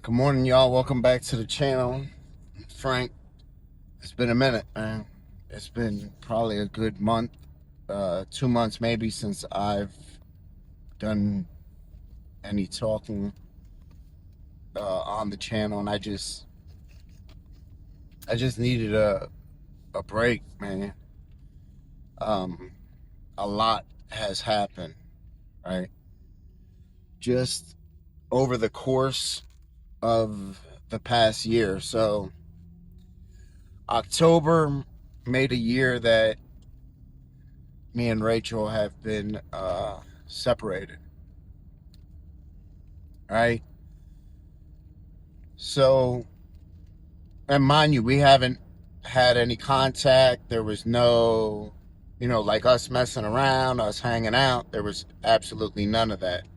Good morning, y'all. Welcome back to the channel. Frank, it's been a minute, man. It's been probably a good month, 2 months maybe since I've done any talking on the channel, and I just needed a break, man. Um, a lot has happened, right? Just over the course of the past year. So October made a year that me and Rachel have been separated, right? So, and mind you, we haven't had any contact. There was no, like us messing around, us hanging out. There was absolutely none of that.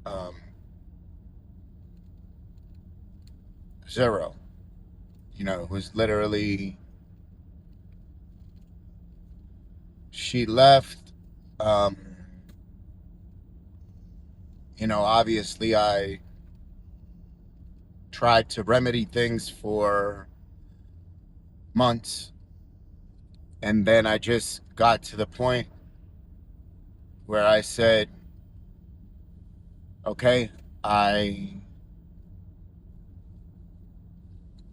Um, Zero. It was literally, she left. Um, obviously, I tried to remedy things for months. And then I just got to the point where I said, okay, I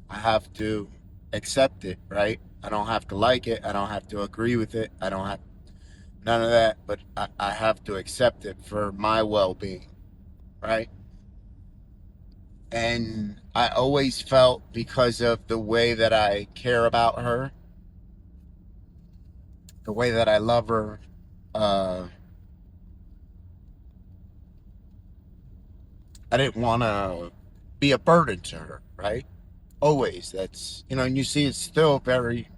I have to accept it, right? I don't have to like it. I don't have to agree with it. I don't have none of that, but I have to accept it for my well-being, right? And I always felt, because of the way that I care about her, the way that I love her, uh, I didn't want to be a burden to her, right? Always. And you see, it's still very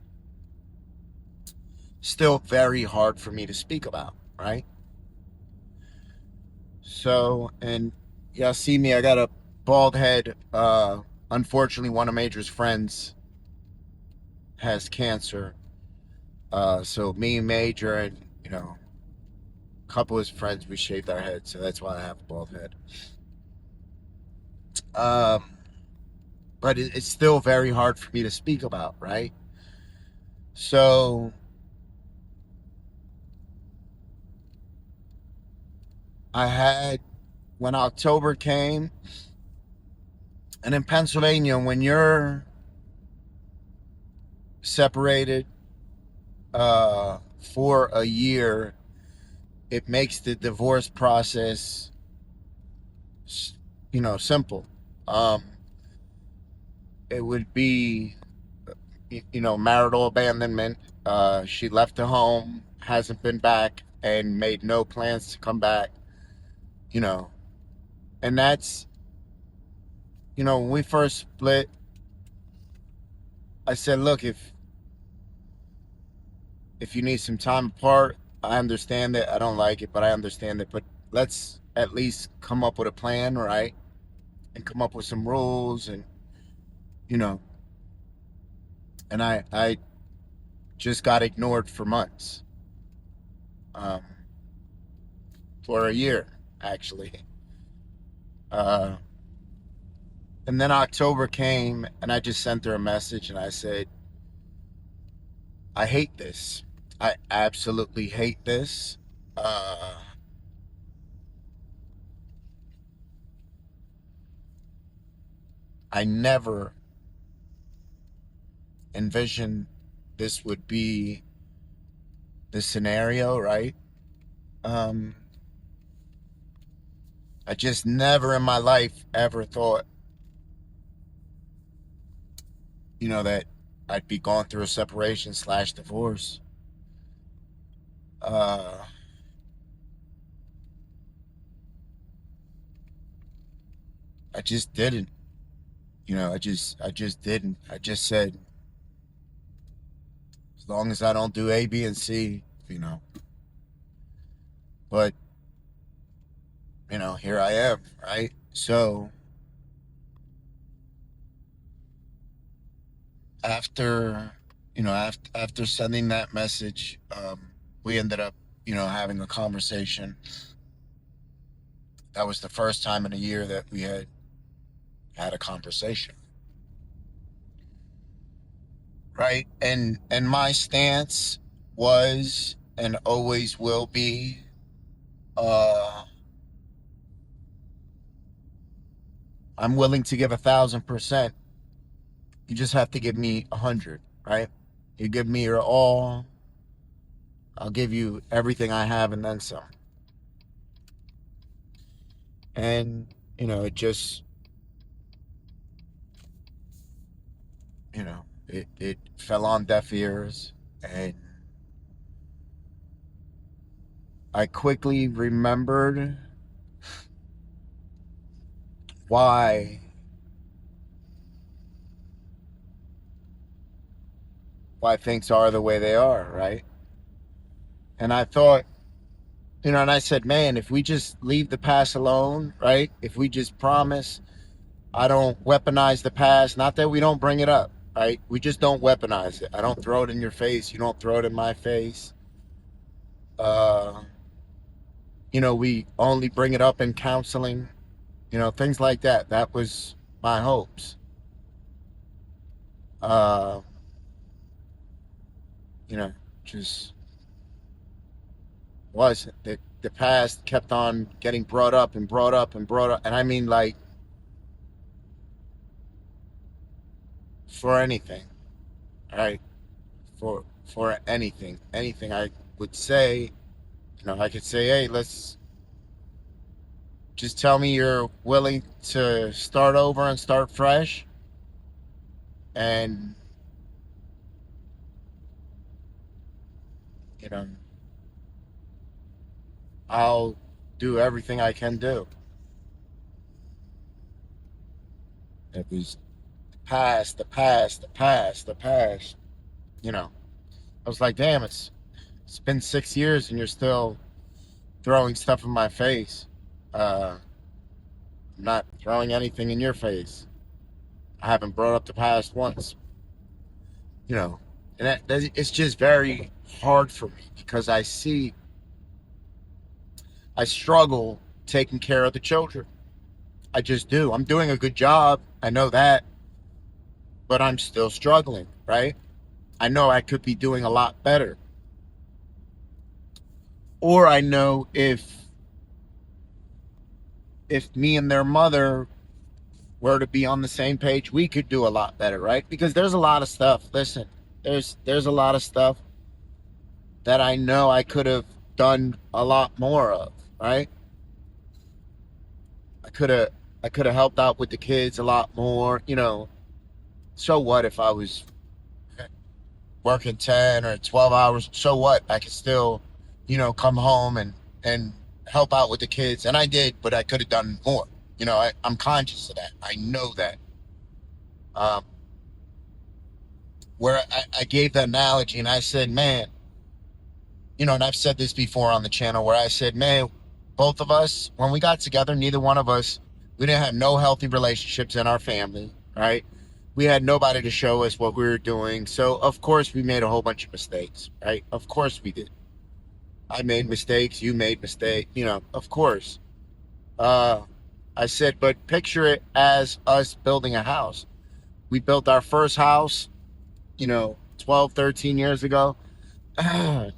hard for me to speak about, right? So, and yeah, see me, I got a bald head. Unfortunately, one of Major's friends has cancer. So me, Major, and, a couple of his friends, we shaved our heads. So that's why I have a bald head. Um, but it's still very hard for me to speak about, right? So I had, when October came, and in Pennsylvania, when you're separated for a year, it makes the divorce process, simple. Um, it would be, marital abandonment. She left the home, hasn't been back, and made no plans to come back. You know, and that's, when we first split, I said, look, if you need some time apart, I understand it. I don't like it, but I understand it. But let's at least come up with a plan, right? And come up with some rules, and you know, and I just got ignored for months, um, for a year actually. Uh, and then October came, and I just sent her a message, and I said, I hate this. I absolutely hate this. Uh, I never envisioned this would be the scenario, right? Um, I just never in my life ever thought, that I'd be going through a separation slash divorce. Uh, I just didn't. I just didn't. I just said, as long as I don't do A, B, and C, you know. But here I am, right? So after, after sending that message, we ended up, having a conversation. That was the first time in a year that we had a conversation, right? And my stance was and always will be, uh I'm willing to give 1,000%. You just have to give me 100, right? You give me your all, I'll give you everything I have and then some. And it just, it fell on deaf ears, and I quickly remembered why things are the way they are, right? And I thought, and I said, man, if we just leave the past alone, right? If we just promise I don't weaponize the past, not that we don't bring it up, right? We just don't weaponize it. I don't throw it in your face. You don't throw it in my face. Uh, we only bring it up in counseling, things like that. That was my hopes. Uh, just wasn't. The past kept on getting brought up and brought up and brought up. And I mean, like, for anything, right? For anything I would say, I could say, hey, let's just tell me you're willing to start over and start fresh, and you know I'll do everything I can do. It was the past, the past, the past, the past. I was like, damn, it's been 6 years and you're still throwing stuff in my face. I'm not throwing anything in your face. I haven't brought up the past once. you know, and it's just very hard for me because I struggle taking care of the children. I just do. I'm doing a good job. I know that, but I'm still struggling, right? I know I could be doing a lot better. Or I know if me and their mother were to be on the same page, we could do a lot better, right? Because there's a lot of stuff. Listen, there's a lot of stuff that I know I could have done a lot more of, right? I could have I could have helped out with the kids a lot more. So what if I was working 10 or 12 hours? So what? I could still, come home and help out with the kids. And I did, but I could have done more. I'm conscious of that. I know that. Um, where I gave the analogy and I said, man, and I've said this before on the channel where I said, man, both of us, when we got together, neither one of us, we didn't have no healthy relationships in our family, right? We had nobody to show us what we were doing. So, of course, we made a whole bunch of mistakes, right? Of course we did. I made mistakes. You made mistakes, of course. Uh, I said, but picture it as us building a house. We built our first house, 12, 13 years ago.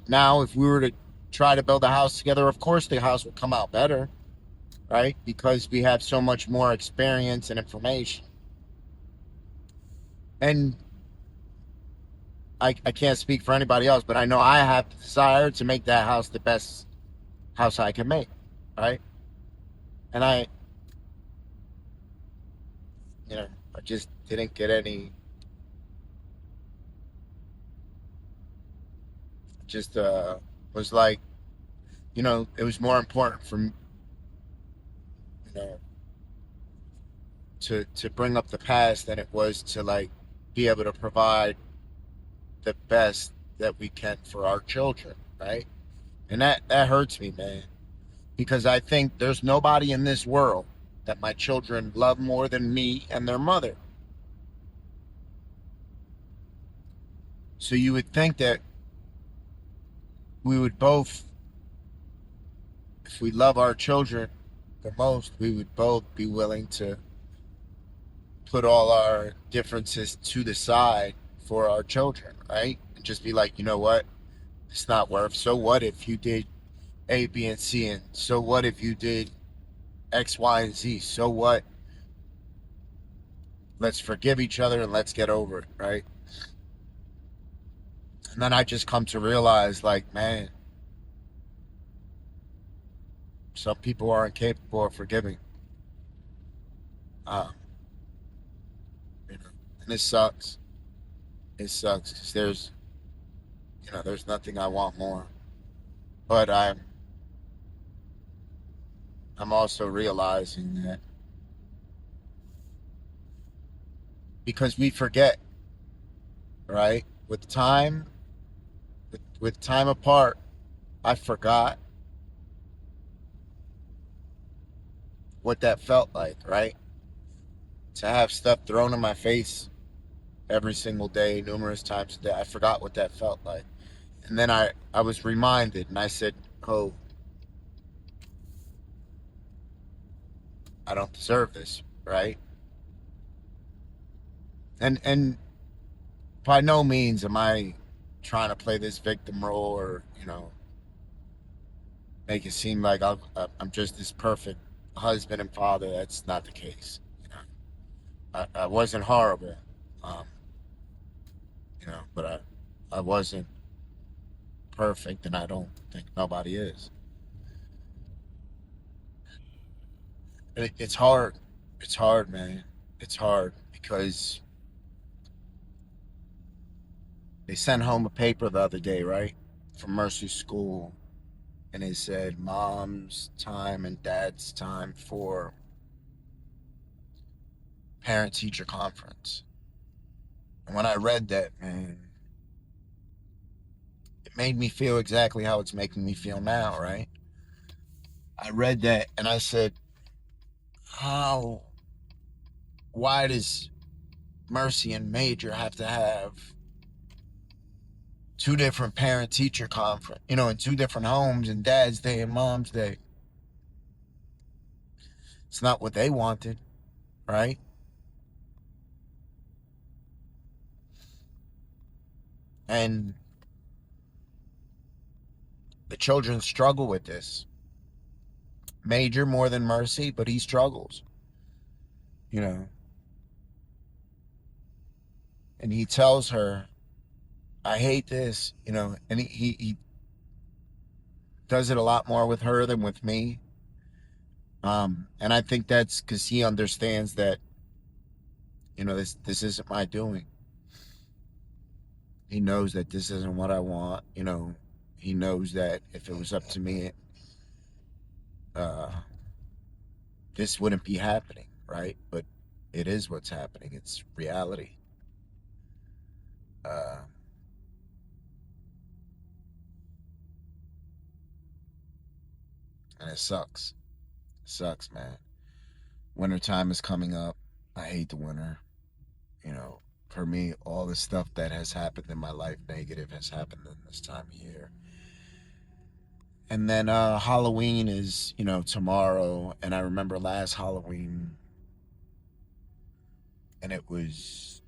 Now, if we were to try to build a house together, of course the house would come out better, right? Because we have so much more experience and information. And I can't speak for anybody else, but I know I have the desire to make that house the best house I can make, right? And I just didn't get any, just was like, it was more important for me, you know, to bring up the past than it was to like be able to provide the best that we can for our children, right? And that hurts me, man, because I think there's nobody in this world that my children love more than me and their mother. So you would think that we would both, if we love our children the most, we would both be willing to put all our differences to the side for our children, right? And just be like, you know what? It's not worth. So what if you did A, B, and C? And so what if you did X, Y, and Z? So what? Let's forgive each other and let's get over it, right? And then I just come to realize, like, man, some people are incapable of forgiving. Uh, you know, and it sucks. It sucks because there's nothing I want more. But I'm also realizing that because we forget, right? With time apart, I forgot what that felt like, right? To have stuff thrown in my face every single day, numerous times a day. I forgot what that felt like. And then I was reminded and I said, oh, I don't deserve this, right? And by no means am I trying to play this victim role or, make it seem like I'm just this perfect husband and father. That's not the case. I wasn't horrible, um, but I wasn't perfect, and I don't think nobody is. It's hard. It's hard, man. It's hard because they sent home a paper the other day, right, from Mercy School, and it said mom's time and dad's time for parent teacher conference. And when I read that, man, it made me feel exactly how it's making me feel now, right? I read that and I said, how, why does Mercy and Major have to have two different parent teacher conference, in two different homes and dad's day and mom's day? It's not what they wanted, right? And the children struggle with this. Major more than Mercy, but he struggles, you know. And he tells her, I hate this, and he does it a lot more with her than with me. And I think that's because he understands that, this isn't my doing. He knows that this isn't what I want. He knows that if it was up to me, uh, this wouldn't be happening, right? But it is what's happening. It's reality. Uh, and it sucks. It sucks, man. Wintertime is coming up. I hate the winter. You know, for me, all the stuff that has happened in my life negative has happened in this time of year. And then Halloween is, tomorrow. And I remember last Halloween, and it was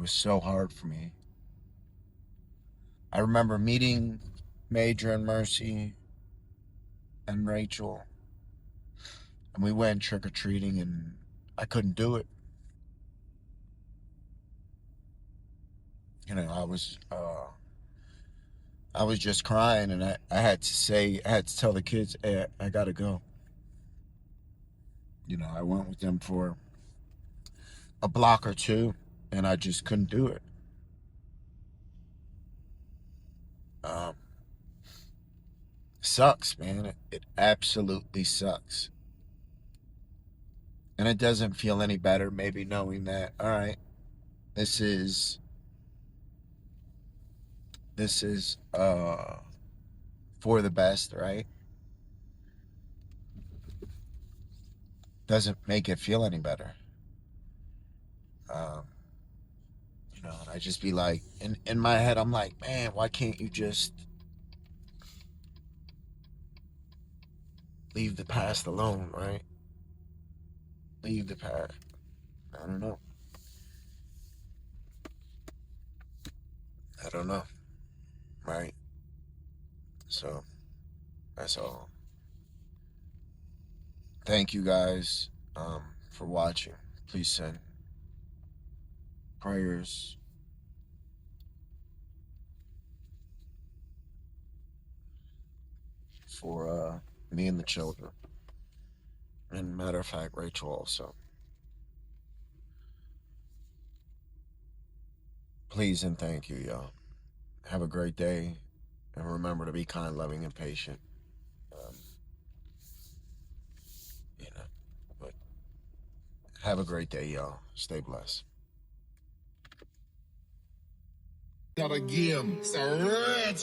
so hard for me. I remember meeting Major and Mercy and Rachel, and we went trick or treating, and I couldn't do it. I was just crying, and I had to tell the kids, hey, I gotta go. I went with them for a block or two, and I just couldn't do it. Um, Sucks, man. It absolutely sucks. And it doesn't feel any better, maybe knowing that, all right, this is for the best, right? Doesn't make it feel any better. Um, and I just be like, in my head, I'm like, man, why can't you just leave the past alone, right? leave the path. I don't know. I don't know. Right? So that's all. Thank you guys for watching. Please send prayers for me and the children. And matter of fact, Rachel also. Please and thank you, y'all. Have a great day. And remember to be kind, loving, and patient. Um, you know, but have a great day, y'all. Stay blessed. Gotta give him some red